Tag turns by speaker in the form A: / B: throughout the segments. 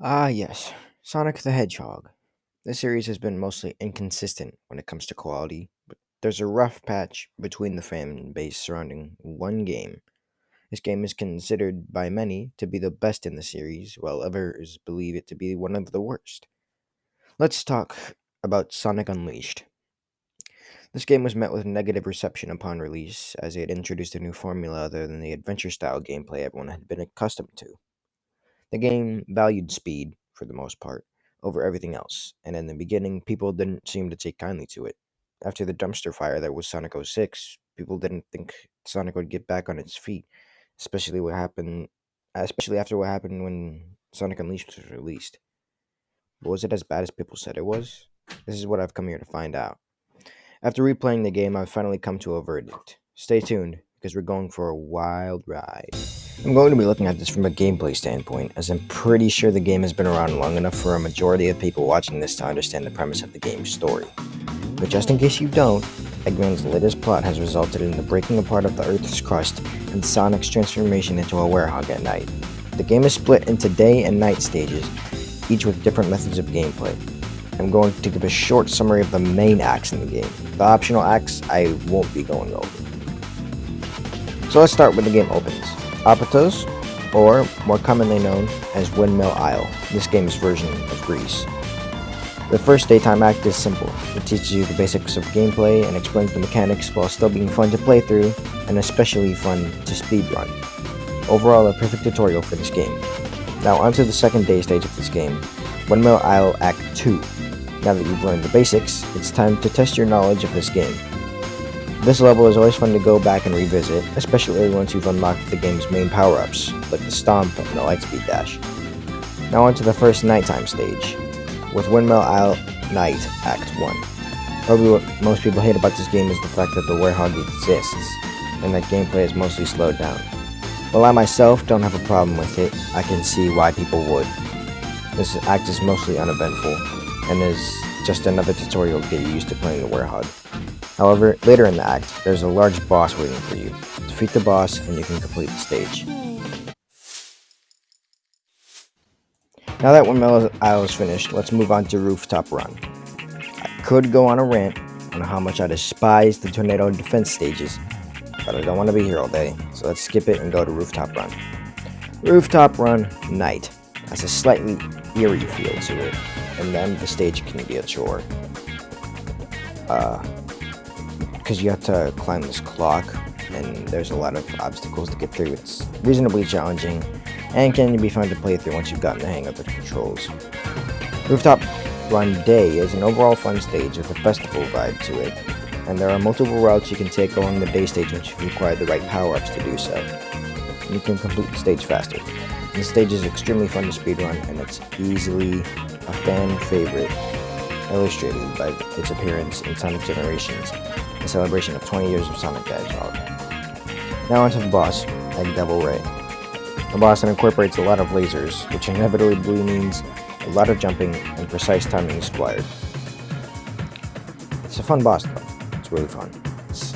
A: Ah, yes, Sonic the Hedgehog. This series has been mostly inconsistent when it comes to quality, but there's a rough patch between the fan base surrounding one game. This game is considered by many to be the best in the series, while others believe it to be one of the worst. Let's talk about Sonic Unleashed. This game was met with negative reception upon release, as it introduced a new formula other than the adventure style gameplay everyone had been accustomed to. The game valued speed, for the most part, over everything else, and in the beginning, people didn't seem to take kindly to it. After the dumpster fire that was Sonic 06, people didn't think Sonic would get back on its feet, especially what happened, especially after what happened when Sonic Unleashed was released. But was it as bad as people said it was? This is what I've come here to find out. After replaying the game, I've finally come to a verdict. Stay tuned, because we're going for a wild ride. I'm going to be looking at this from a gameplay standpoint, as I'm pretty sure the game has been around long enough for a majority of people watching this to understand the premise of the game's story. But just in case you don't, Eggman's latest plot has resulted in the breaking apart of the Earth's crust and Sonic's transformation into a werehog at night. The game is split into day and night stages, each with different methods of gameplay. I'm going to give a short summary of the main acts in the game. The optional acts I won't be going over. So let's start with the game opens. Apatos, or more commonly known as Windmill Isle, this game's version of Greece. The first daytime act is simple. It teaches you the basics of gameplay and explains the mechanics while still being fun to play through and especially fun to speedrun. Overall, a perfect tutorial for this game. Now onto the second day stage of this game, Windmill Isle Act 2. Now that you've learned the basics, it's time to test your knowledge of this game. This level is always fun to go back and revisit, especially once you've unlocked the game's main power-ups, like the Stomp and the Lightspeed Dash. Now onto the first nighttime stage, with Windmill Isle Night Act 1. Probably what most people hate about this game is the fact that the werehog exists, and that gameplay is mostly slowed down. While I myself don't have a problem with it, I can see why people would. This act is mostly uneventful, and is just another tutorial to get you used to playing the werehog. However, later in the act, there's a large boss waiting for you. Defeat the boss, and you can complete the stage. Now that Windmill Isle is finished, let's move on to Rooftop Run. I could go on a rant on how much I despise the tornado defense stages, but I don't want to be here all day, so let's skip it and go to Rooftop Run. Rooftop Run Night has a slightly eerie feel to it, and then the stage can be a chore. Because you have to climb this clock, and there's a lot of obstacles to get through. It's reasonably challenging, and can be fun to play through once you've gotten the hang of the controls. Rooftop Run Day is an overall fun stage with a festival vibe to it, and there are multiple routes you can take along the day stage once you acquire the right power-ups to do so. You can complete the stage faster. The stage is extremely fun to speedrun, and it's easily a fan favorite, illustrated by its appearance in Sonic Generations, a celebration of 20 years of Sonic the Hedgehog. Now onto the boss, Egg Devil Ray. A boss that incorporates a lot of lasers, which inevitably means a lot of jumping and precise timing is required. It's a fun boss though. It's really fun. It's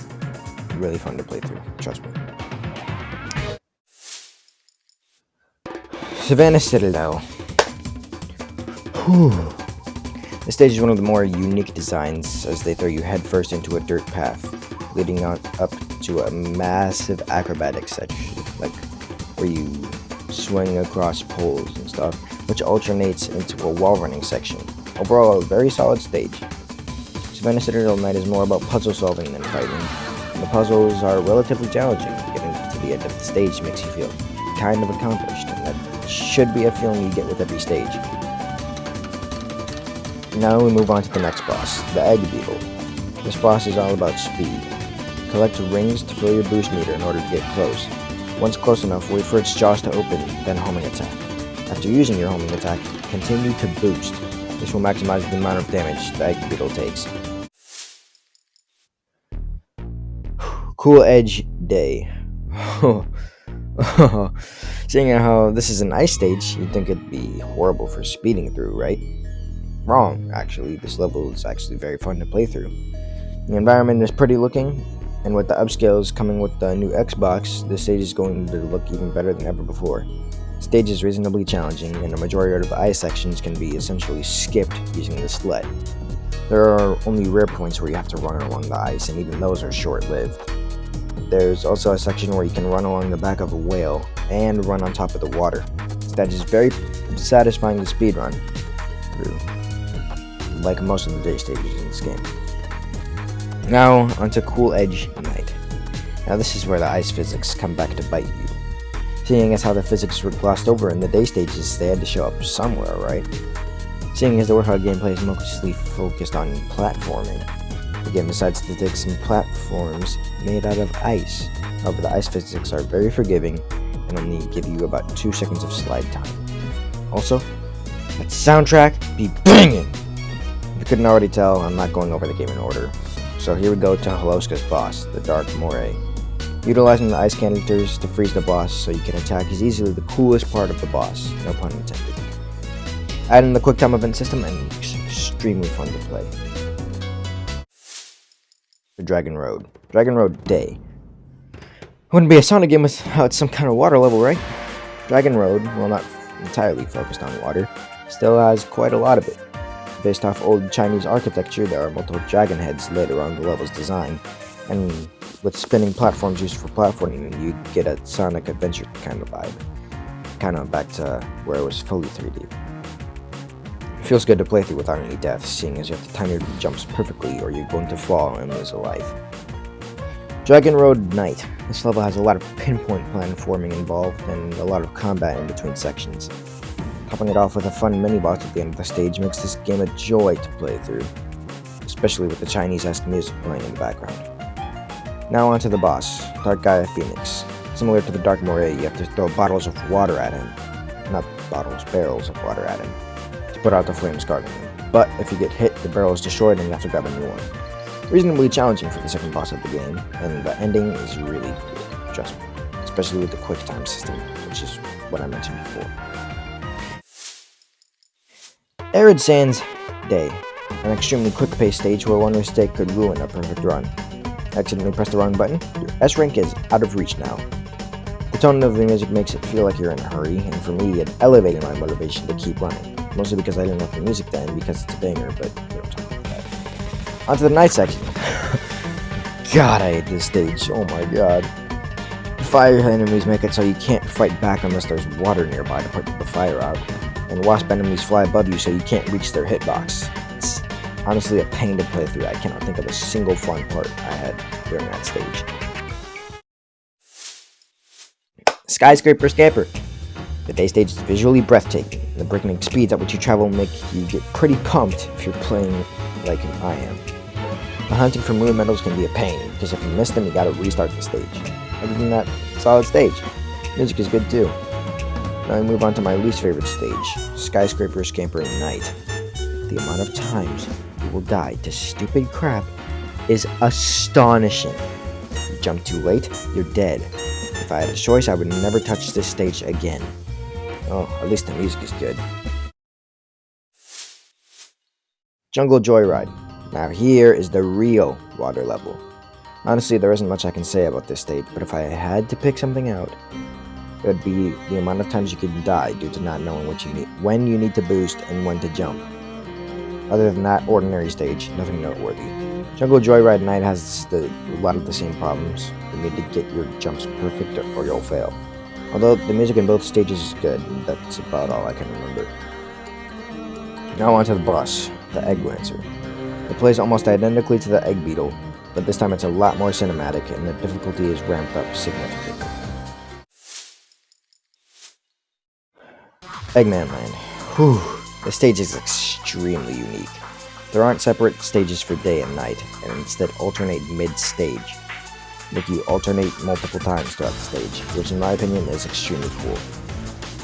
A: really fun to play through, trust me. Savannah Citadel. Whew. This stage is one of the more unique designs, as they throw you headfirst into a dirt path, leading on up to a massive acrobatic section, like where you swing across poles and stuff, which alternates into a wall running section. Overall, a very solid stage. Savannah Citadel Night is more about puzzle solving than fighting, and the puzzles are relatively challenging. Getting to the end of the stage makes you feel kind of accomplished, and that should be a feeling you get with every stage. Now we move on to the next boss, the Egg Beetle. This boss is all about speed. Collect rings to fill your boost meter in order to get close. Once close enough, wait for its jaws to open, then homing attack. After using your homing attack, continue to boost. This will maximize the amount of damage the Egg Beetle takes. Cool Edge Day. Seeing how this is an ice stage, you'd think it'd be horrible for speeding through, right? Wrong, actually. This level is actually very fun to play through. The environment is pretty looking, and with the upscales coming with the new Xbox, this stage is going to look even better than ever before. Stage is reasonably challenging, and a majority of the ice sections can be essentially skipped using the sled. There are only rare points where you have to run along the ice, and even those are short-lived. There's also a section where you can run along the back of a whale and run on top of the water. That is very satisfying to speedrun through, like most of the day stages in this game. Now, onto Cool Edge Night. Now this is where the ice physics come back to bite you. Seeing as how the physics were glossed over in the day stages, they had to show up somewhere, right? Seeing as the Warthog gameplay is mostly focused on platforming, the game decides to take some platforms made out of ice. However, the ice physics are very forgiving and only give you about 2 seconds of slide time. Also, that soundtrack be banging! If you couldn't already tell, I'm not going over the game in order. So here we go to Holoska's boss, the Dark Moray. Utilizing the ice canisters to freeze the boss so you can attack is easily the coolest part of the boss, no pun intended. Adding the quick time event system, and it's extremely fun to play. The Dragon Road Day. Wouldn't be a Sonic game without some kind of water level, right? Dragon Road, while not entirely focused on water, still has quite a lot of it. Based off old Chinese architecture, there are multiple dragon heads laid around the level's design, and with spinning platforms used for platforming, you get a Sonic Adventure kind of vibe. Kind of back to where it was fully 3D. It feels good to play through without any deaths, seeing as you have to time your jumps perfectly or you're going to fall and lose a life. Dragon Road Night. This level has a lot of pinpoint platforming involved and a lot of combat in between sections. Topping it off with a fun mini-boss at the end of the stage makes this game a joy to play through, especially with the Chinese-esque music playing in the background. Now onto the boss, Dark Gaia Phoenix. Similar to the Dark Moray, you have to throw bottles of water at him. Not bottles, barrels of water at him, to put out the flames guarding him. But if you get hit, the barrel is destroyed and you have to grab a new one. Reasonably challenging for the second boss of the game, and the ending is really cool, trust me. Especially with the quick time system, which is what I mentioned before. Arid Sands Day, an extremely quick-paced stage where one mistake could ruin a perfect run. Accidentally press the wrong button, your S rank is out of reach now. The tone of the music makes it feel like you're in a hurry, and for me, it elevated my motivation to keep running. Mostly because I didn't like the music then, because it's a banger, but we don't talk about that. Onto the night section. God, I hate this stage, oh my god. Fire enemies make it so you can't fight back unless there's water nearby to put the fire out. And wasp enemies fly above you so you can't reach their hitbox. It's honestly a pain to play through. I cannot think of a single fun part I had during that stage. Skyscraper Scamper. The day stage is visually breathtaking. The breakneck speeds at which you travel make you get pretty pumped if you're playing like I am. The hunting for moon medals can be a pain, because if you miss them you gotta restart the stage. Other than that, solid stage. Music is good too. Now I move on to my least favorite stage, Skyscraper Scamper Night. The amount of times you will die to stupid crap is astonishing. If you jump too late, you're dead. If I had a choice, I would never touch this stage again. Oh, at least the music is good. Jungle Joyride. Now here is the real water level. Honestly, there isn't much I can say about this stage, but if I had to pick something out, it would be the amount of times you could die due to not knowing what you need, when you need to boost, and when to jump. Other than that ordinary stage, nothing noteworthy. Jungle Joyride Night has a lot of the same problems. You need to get your jumps perfect or you'll fail. Although the music in both stages is good, that's about all I can remember. Now onto the boss, the Egg Lancer. It plays almost identically to the Egg Beetle, but this time it's a lot more cinematic and the difficulty is ramped up significantly. EGGMANLAND. Whew, the stage is extremely unique. There aren't separate stages for day and night, and instead alternate mid-stage. Make you alternate multiple times throughout the stage, which in my opinion is extremely cool.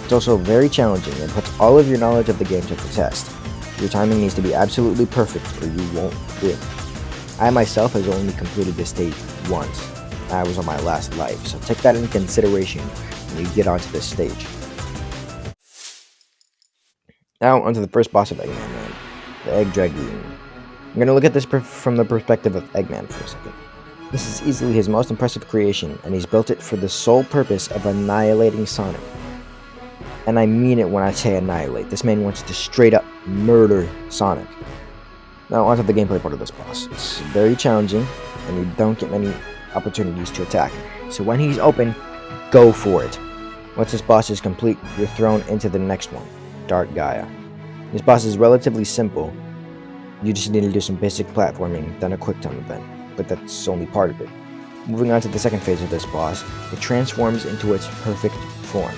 A: It's also very challenging and puts all of your knowledge of the game to the test. Your timing needs to be absolutely perfect or you won't win. I myself has only completed this stage once. I was on my last life, so take that into consideration when you get onto this stage. Now onto the first boss of EGGMANLAND, the Egg Dragoon. I'm going to look at this from the perspective of Eggman for a second. This is easily his most impressive creation, and he's built it for the sole purpose of annihilating Sonic. And I mean it when I say annihilate. This man wants to straight up murder Sonic. Now onto the gameplay part of this boss. It's very challenging, and you don't get many opportunities to attack. So when he's open, go for it. Once this boss is complete, you're thrown into the next one, Dark Gaia. This boss is relatively simple. You just need to do some basic platforming, then a quick time event, but that's only part of it. Moving on to the second phase of this boss, it transforms into its perfect form,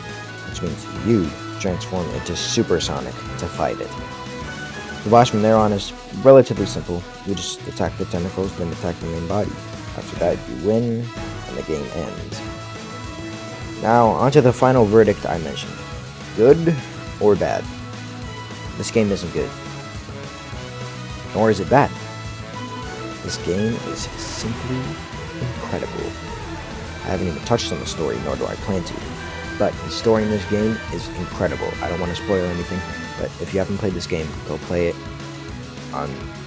A: which means you transform into Super Sonic to fight it. The boss from there on is relatively simple. You just attack the tentacles, then attack the main body. After that, you win, and the game ends. Now, onto the final verdict I mentioned. Good or bad? This game isn't good. Nor is it bad. This game is simply incredible. I haven't even touched on the story, nor do I plan to. But the story in this game is incredible. I don't want to spoil anything, but if you haven't played this game, go play it.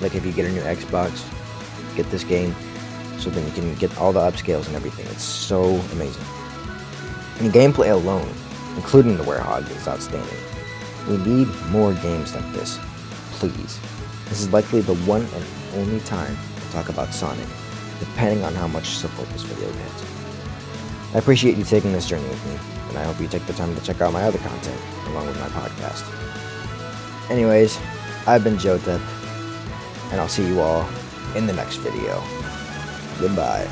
A: Like if you get a new Xbox, get this game, so then you can get all the upscales and everything. It's so amazing. And the gameplay alone, including the Werehog, is outstanding. We need more games like this, please. This is likely the one and only time I talk about Sonic, depending on how much support this video gets. I appreciate you taking this journey with me, and I hope you take the time to check out my other content, along with my podcast. Anyways, I've been Jotep, and I'll see you all in the next video. Goodbye.